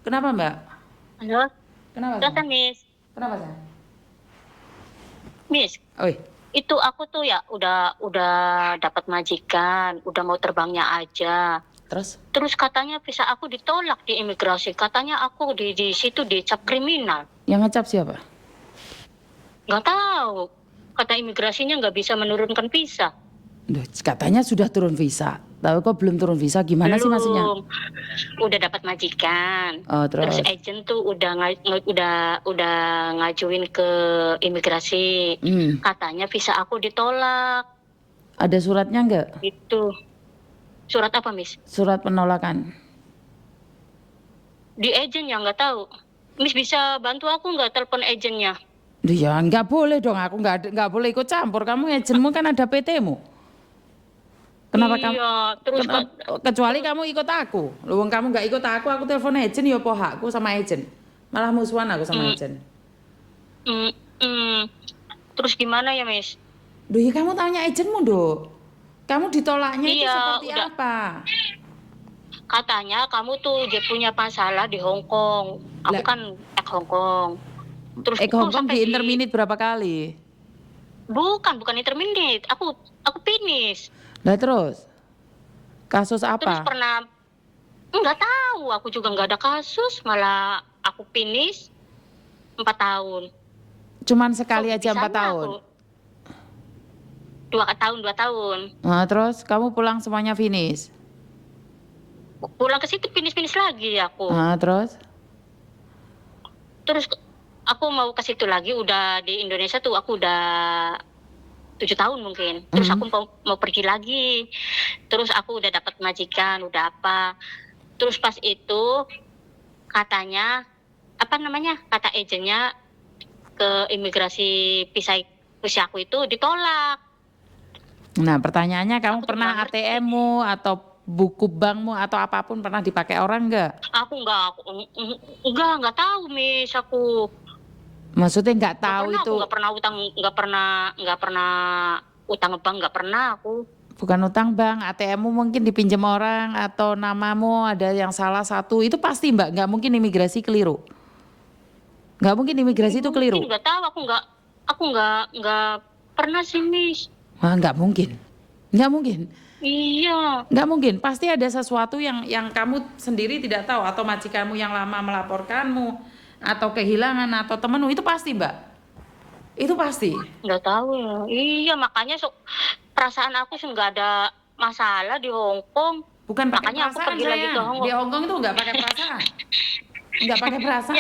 Kenapa, Mbak? Halo, Kenapa, silakan sayang? Miss. Kenapa, sayang? Miss, Oi, itu aku tuh ya udah dapat majikan, udah mau terbangnya aja. terus? Terus katanya visa aku ditolak di imigrasi. Katanya aku di situ dicap kriminal. Yang ngecap siapa? Nggak tahu. Kata imigrasinya nggak bisa menurunkan visa. Duh, katanya sudah turun visa. Tahu kok belum turun visa? Gimana sih maksudnya? Belum. Udah dapat majikan. Oh, Terus terus? agent tuh udah ngajuin ke imigrasi. Hmm, Katanya visa aku ditolak. ada suratnya nggak? Gitu. Surat apa, Miss? Surat penolakan. Di agent ya nggak tahu. Miss bisa bantu aku nggak telepon agentnya? Duh, ya nggak boleh dong, aku nggak boleh ikut campur. Kamu agentmu kan ada PT-mu. Kenapa kamu? Iya, terus Kecuali kamu ikut aku. Lu kamu nggak ikut aku telepon agent ya poh aku sama agent. Malah musuhan aku sama mm, agent. mm, mm. Terus gimana ya, Miss? Duh, ya kamu tanya agentmu, Dok. Kamu ditolaknya itu Iya, seperti udah. apa? Katanya kamu tuh dia punya masalah di Hong Kong. Aku Lah, kan Hong Kong. Terus kok Hongkong sampai di interminate berapa kali? bukan intermediate. Aku finish. Lah terus, kasus Terus apa? pernah nggak tahu. Aku juga nggak ada kasus. Malah aku finish 4 tahun. Cuman sekali Kok aja 4 bisanya tahun. aku 2 tahun. Nah, terus kamu pulang semuanya finish. Pulang ke situ finish lagi aku. Nah, terus? Terus aku mau ke situ lagi, udah di Indonesia tuh aku udah 7 tahun mungkin. Terus aku mau pergi lagi. Terus aku udah dapat majikan, udah apa. Terus pas itu katanya apa namanya? Kata agennya ke imigrasi visa aku itu ditolak. Nah, pertanyaannya kamu Aku tuh nggak pernah ngerti. ATM-mu atau buku bankmu atau apapun pernah dipakai orang nggak? Aku nggak tahu, Miss. Aku Maksudnya nggak nggak tahu pernah. Aku itu nggak pernah utang bank, nggak pernah aku. bukan utang bank, ATM-mu mungkin dipinjam orang atau namamu ada yang salah satu, itu pasti Mbak, nggak mungkin imigrasi keliru. Nggak mungkin imigrasi itu Mungkin keliru. nggak tahu. Aku nggak pernah sih, Miss. Wah, nggak mungkin. Nggak mungkin. Iya. Nggak mungkin, pasti ada sesuatu yang kamu sendiri tidak tahu atau majikanmu yang lama melaporkanmu atau kehilangan atau temenmu itu pasti Mbak, itu pasti. Nggak tahu ya. Iya, makanya perasaan aku sih nggak ada masalah di Hong Kong. Bukan pakai Makanya aku perasaan pergi lagi ke sayang, Hong di Kong. Hongkong itu nggak pakai perasaan, nggak pakai Ya perasaan.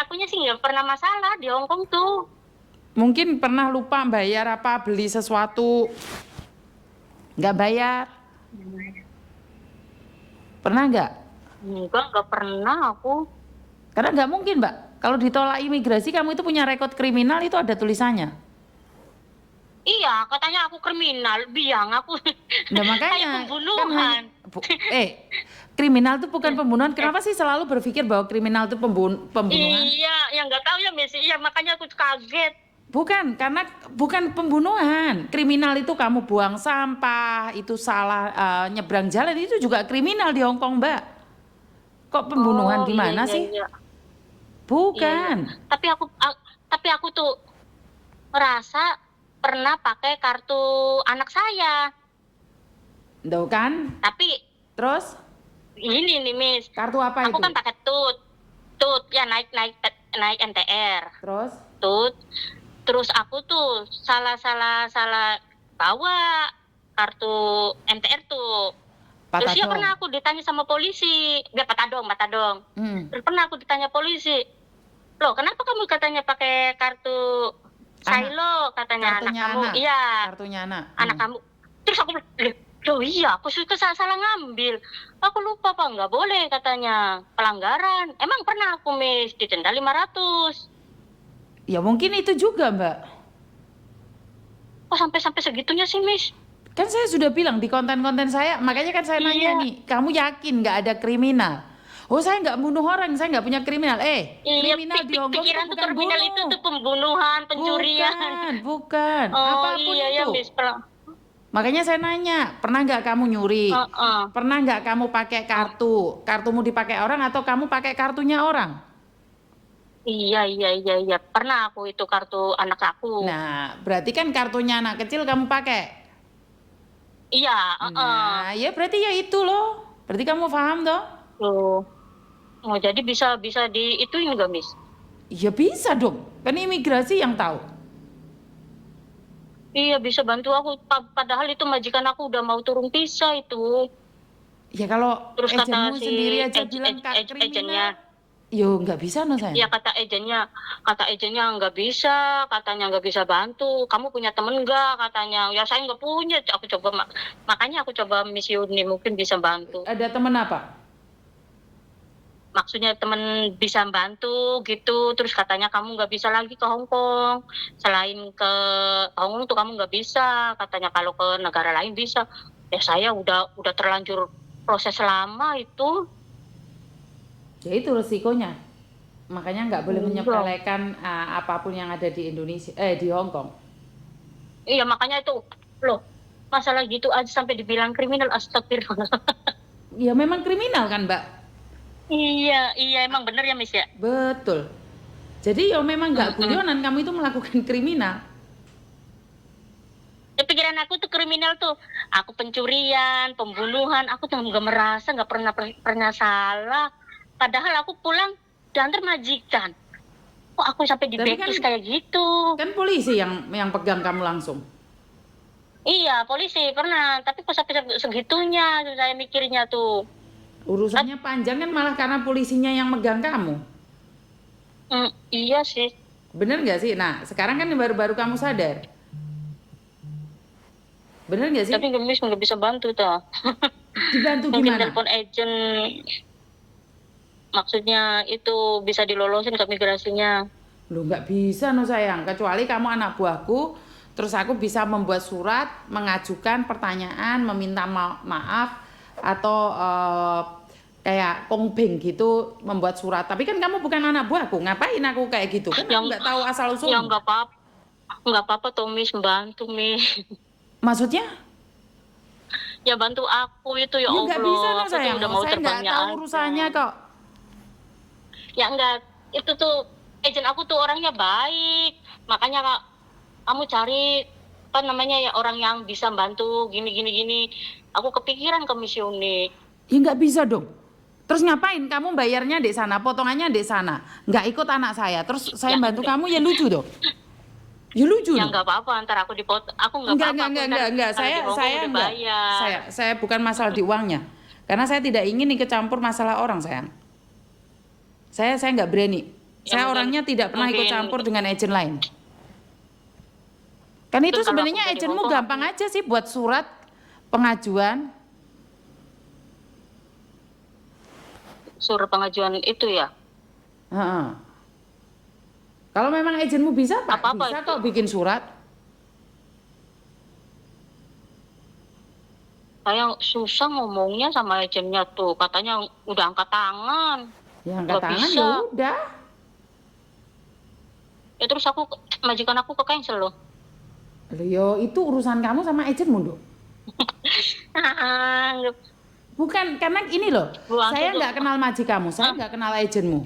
akunya sih nggak pernah masalah di Hong Kong tuh. Mungkin pernah lupa bayar apa beli sesuatu nggak bayar, pernah nggak? Nggak pernah aku. Karena nggak mungkin Mbak, kalau ditolak imigrasi kamu itu punya rekod kriminal itu ada tulisannya. Iya, katanya aku kriminal, biang aku Nah kayak makanya kan pembunuhan. kriminal itu bukan pembunuhan. Kenapa sih selalu berpikir bahwa kriminal itu pembunuhan? Iya, yang nggak tahu ya, Miss. Iya, makanya aku kaget. Bukan, karena bukan pembunuhan. Kriminal itu kamu buang sampah, itu salah nyebrang jalan itu juga kriminal di Hongkong, Mbak. Kok pembunuhan Oh, iya, gimana iya, sih? iya. Iya, iya. Bukan. Tapi aku tuh merasa pernah pakai kartu anak saya. Tuh kan? Tapi Terus ini nih, Miss. kartu apa Aku itu? kan pakai tut ya, naik MTR. Terus Tut. Terus aku tuh salah bawa kartu MTR tuh. Terus ya patadong. pernah aku ditanya sama polisi, biar patadong. Hmm. Terus pernah aku ditanya polisi, loh kenapa kamu katanya pakai kartu Anak. Silo, katanya anak Kartunya kamu. anak. Iya, Kartunya anak. anak kamu. Terus aku bilang, loh iya, aku suka salah ngambil. Aku lupa Pak, nggak boleh katanya. Pelanggaran. Emang pernah aku, Miss, didenda 500. Ya mungkin itu juga, Mbak. Kok sampai segitunya sih, Miss? Kan saya sudah bilang di konten-konten saya, makanya kan saya nanya Iya. nih, kamu yakin nggak ada kriminal? Oh saya nggak bunuh orang, saya nggak punya kriminal. Iya, Kriminal di Hongkong itu pikiran tuh bukan kriminal itu bunuh. tuh pembunuhan, pencurian. Bukan. Oh Apapun iya ya, itu. Miss. Makanya saya nanya, pernah nggak kamu nyuri? Heeh. Pernah nggak kamu pakai kartu? Kartumu dipakai orang atau kamu pakai kartunya orang? Iya, iya, iya, iya. Pernah aku itu kartu anak aku. Nah, berarti kan kartunya anak kecil kamu pakai. Iya, heeh. Nah, ya berarti ya itu loh. Berarti kamu paham toh? Tuh. Oh, jadi bisa bisa di ituin nggak, Miss? Ya bisa dong. Kan imigrasi yang tahu. Iya, bisa bantu aku. Padahal itu majikan aku udah mau turun pisah itu. Ya kalau Terus kata agentmu si sendiri aja bilang kak agennya, kriminal, yo nggak bisa no ya sayang. kata agennya nggak bisa, katanya nggak bisa bantu. Kamu punya temen nggak? Katanya. Ya saya nggak punya. Aku coba makanya aku coba Miss Yuni mungkin bisa bantu. Ada temen apa? Maksudnya temen bisa bantu gitu, terus katanya kamu nggak bisa lagi ke Hong Kong, selain ke Hong Kong tuh kamu nggak bisa, katanya kalau ke negara lain bisa. Ya saya udah terlanjur proses lama itu. Ya itu resikonya. Makanya nggak boleh Iya, menyepelekan apapun yang ada di Indonesia, di Hong Kong. iya makanya itu loh, masalah gitu aja sampai dibilang kriminal, astagfirullah. Ya memang kriminal kan Mbak? Iya, iya emang bener ya Miss ya. Betul. Jadi ya memang nggak Mm-mm. guyonan kamu itu melakukan kriminal. Ya, pikiran aku tuh kriminal tuh, aku pencurian, pembunuhan, aku tuh nggak merasa, nggak pernah salah. Padahal aku pulang diantar majikan. Kok aku sampai Tapi kan dibekis kayak gitu? kan polisi yang pegang kamu langsung. Iya, polisi pernah, tapi kok sampai segitunya saya mikirnya tuh. Urusannya panjang kan malah karena polisinya yang megang kamu. Iya sih, Bener nggak sih? Nah, sekarang kan baru-baru kamu sadar. Bener nggak sih? tapi nggak bisa bantu tuh. Dibantu Mungkin gimana? telepon agent, maksudnya itu bisa dilolosin ke migrasinya. Loh nggak bisa no sayang, kecuali kamu anak buahku, terus aku bisa membuat surat, mengajukan pertanyaan, meminta maaf, atau kayak kongbeng gitu, membuat surat. Tapi kan kamu bukan anak buahku, ngapain aku kayak gitu? Kan aku Yang nggak tahu asal yang usulmu. nggak apa-apa tuh Miss, bantu Miss. Maksudnya? Ya bantu aku itu ya Ya nggak bisa Allah, no aku tuh sayang, udah mau saya nggak terbangnya tahu aja. urusannya kok. Ya enggak, itu tuh agent aku tuh orangnya baik, makanya Kak, kamu cari apa namanya ya orang yang bisa bantu gini gini gini. Aku kepikiran ke Miss Yuni. Ya nggak bisa dong. Terus ngapain kamu bayarnya di sana, potongannya di sana, nggak ikut anak saya, terus saya Ya bantu kamu ya lucu dong. Ya lucu ya loh. nggak apa-apa, ntar aku aku nggak apa-apa, aku ntar Enggak. kalau di Hong Kong Saya udah enggak. bayar. Saya bukan masalah di uangnya. Karena saya tidak ingin ikut campur masalah orang, sayang. Saya enggak berani. Ya Saya orangnya tidak pernah ikut mungkin campur dengan agent lain. Kan itu kalau aku sebenarnya udah di Hong agentmu Kong aku gampang aja sih buat surat pengajuan. suruh pengajuan itu ya. Heeh. Kalau memang agentmu bisa, Pak, Apa-apa bisa itu. kok bikin surat. Saya susah ngomongnya sama agennya tuh, katanya udah angkat tangan, Ya angkat nggak tangan ya bisa. udah. Ya terus majikan aku ke cancel loh. Loh, yo itu urusan kamu sama agentmu, Dok. Bukan karena ini loh, Langsung saya tuh, nggak kenal maji kamu, saya nggak kenal agentmu.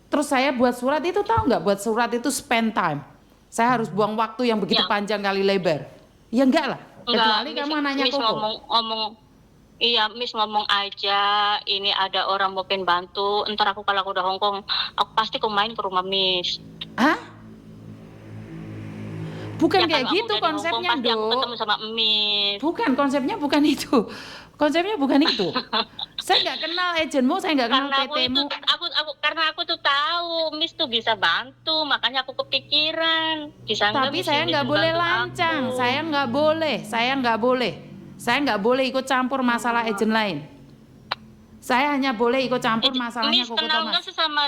Terus saya buat surat itu tahu nggak? Buat surat itu spend time. Saya harus buang waktu yang begitu ya panjang kali lebar. Ya enggak lah. enggak, Kecuali Miss, kamu anaknya Miss Koko. ngomong, iya Miss ngomong aja, ini ada orang mau pengen bantu, ntar aku kalau aku udah Hong Kong, aku pasti main ke rumah Miss. Hah? Bukan Ya kayak kalau aku gitu udah di Hong Kong konsepnya, pasti aku Dok. ketemu sama Miss. Bukan, konsepnya bukan itu. Konsepnya bukan itu. Saya nggak kenal agentmu, saya nggak kenal Karena PT-mu. karena aku tuh tahu Miss tuh bisa bantu, makanya aku kepikiran bisa nggak Tapi Miss saya Yuni nggak boleh membantu aku. lancang, saya nggak boleh, saya nggak boleh. Saya nggak boleh ikut campur masalah agent lain. Saya hanya boleh ikut campur masalahnya Miss Koko kenal nggak Thomas. sih sama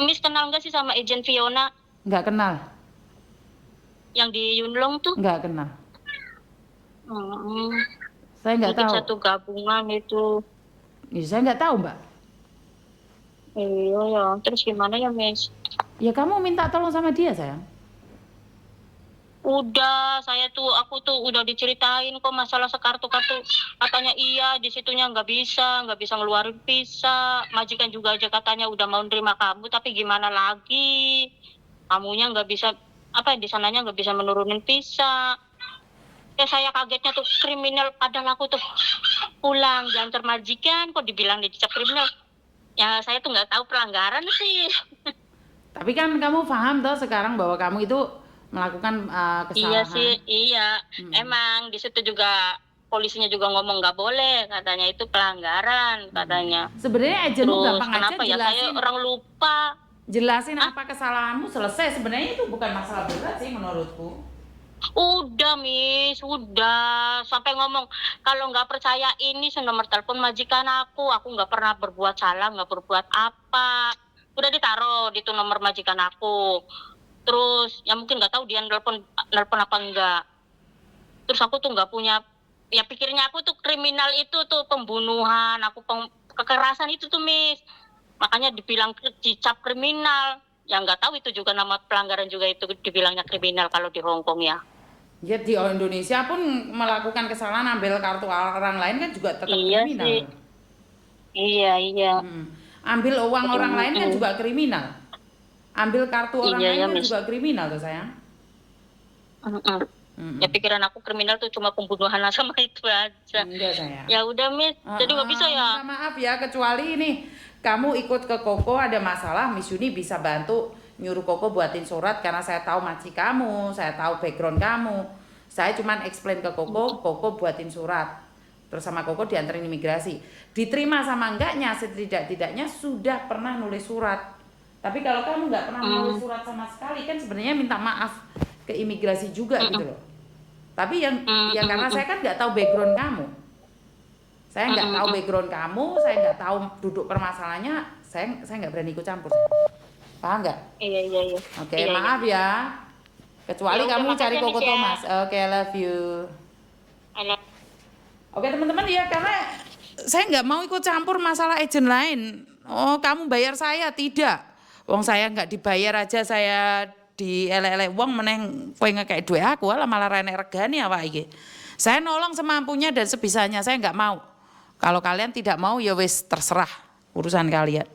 Miss kenal nggak sih sama agent Fiona Nggak kenal, yang di Yunlong tuh? nggak kenal. Hmm, Saya nggak mungkin tahu. satu gabungan itu. Ya, saya nggak tahu, Mbak. Iya ya, terus gimana ya Miss? Ya kamu minta tolong sama dia, sayang. Udah, aku tuh udah diceritain kok masalah sekartu-kartu. Katanya iya, di situnya nggak bisa ngeluarin visa. Majikan juga aja katanya udah mau nerima kamu, tapi gimana lagi? Kamunya nggak bisa, di sananya nggak bisa menurunin visa. Ya saya kagetnya tuh kriminal, padahal aku tuh pulang diantar majikan, kok dibilang dicap kriminal. Ya saya tuh nggak tahu pelanggaran sih. Tapi kan kamu paham toh sekarang bahwa kamu itu melakukan Iya sih, kesalahan. iya. Mm-mm. Emang di situ juga polisinya juga ngomong nggak boleh, katanya itu pelanggaran katanya. Sebenarnya agenmu Terus gampang aja kenapa ya saya jelasin, orang lupa. jelasin Ah, apa kesalahanmu selesai. Sebenarnya itu bukan masalah berat sih menurutku. udah Miss, udah sampai ngomong kalau nggak percaya ini nomor telepon majikan aku nggak pernah berbuat salah, nggak berbuat apa. Udah ditaruh di tuh nomor majikan aku. Terus ya mungkin nggak tahu dia nelpon apa enggak. Terus aku tuh nggak punya, ya pikirnya aku tuh kriminal itu tuh pembunuhan, kekerasan itu tuh Miss, makanya dicap kriminal. Ya nggak tahu itu juga nama pelanggaran juga itu dibilangnya kriminal kalau di Hong Kong ya. Ya di Indonesia pun melakukan kesalahan ambil kartu orang lain kan juga tetap Iya sih, kriminal. iya iya. Ambil uang orang lain kan Mm-mm. juga kriminal. Ambil kartu orang Iya lain ya kan Miss. juga kriminal tuh sayang. Mm-mm. Ya Mm-mm. pikiran aku kriminal tuh cuma pembunuhan sama itu aja. Enggak sayang. Ya udah Miss, jadi nggak bisa Minta ya. maaf ya, kecuali ini kamu ikut ke Koko ada masalah, Miss Yuni bisa bantu nyuruh Koko buatin surat karena saya tahu maci kamu, saya tahu background kamu. Saya cuman explain ke Koko, Koko buatin surat. Terus sama Koko dianterin imigrasi. Diterima sama enggaknya, setidak-tidaknya sudah pernah nulis surat. Tapi kalau kamu nggak pernah menulis Mm, surat sama sekali kan sebenarnya minta maaf ke imigrasi juga mm, gitu mm, loh. Tapi yang mm, ya karena mm, saya kan nggak tahu background kamu. Saya mm, nggak mm, tahu mm. background kamu, saya nggak tahu duduk permasalahannya, saya nggak berani ikut campur. Paham nggak? Iya iya iya. Oke, Iya iya. maaf ya. Ya Kecuali udah kamu cari makasih ya Koko Miss ya. Thomas. Oke, I love you. Ada. Oke teman-teman ya, karena saya nggak mau ikut campur masalah agent lain. Oh, kamu bayar saya? Tidak. Wong saya nggak dibayar aja saya di elek-elek wong meneng kowe ngekek duit aku lah malah rene regani awak iki. Saya nolong semampunya dan sebisanya, saya nggak mau. Kalau kalian tidak mau ya wis terserah urusan kalian.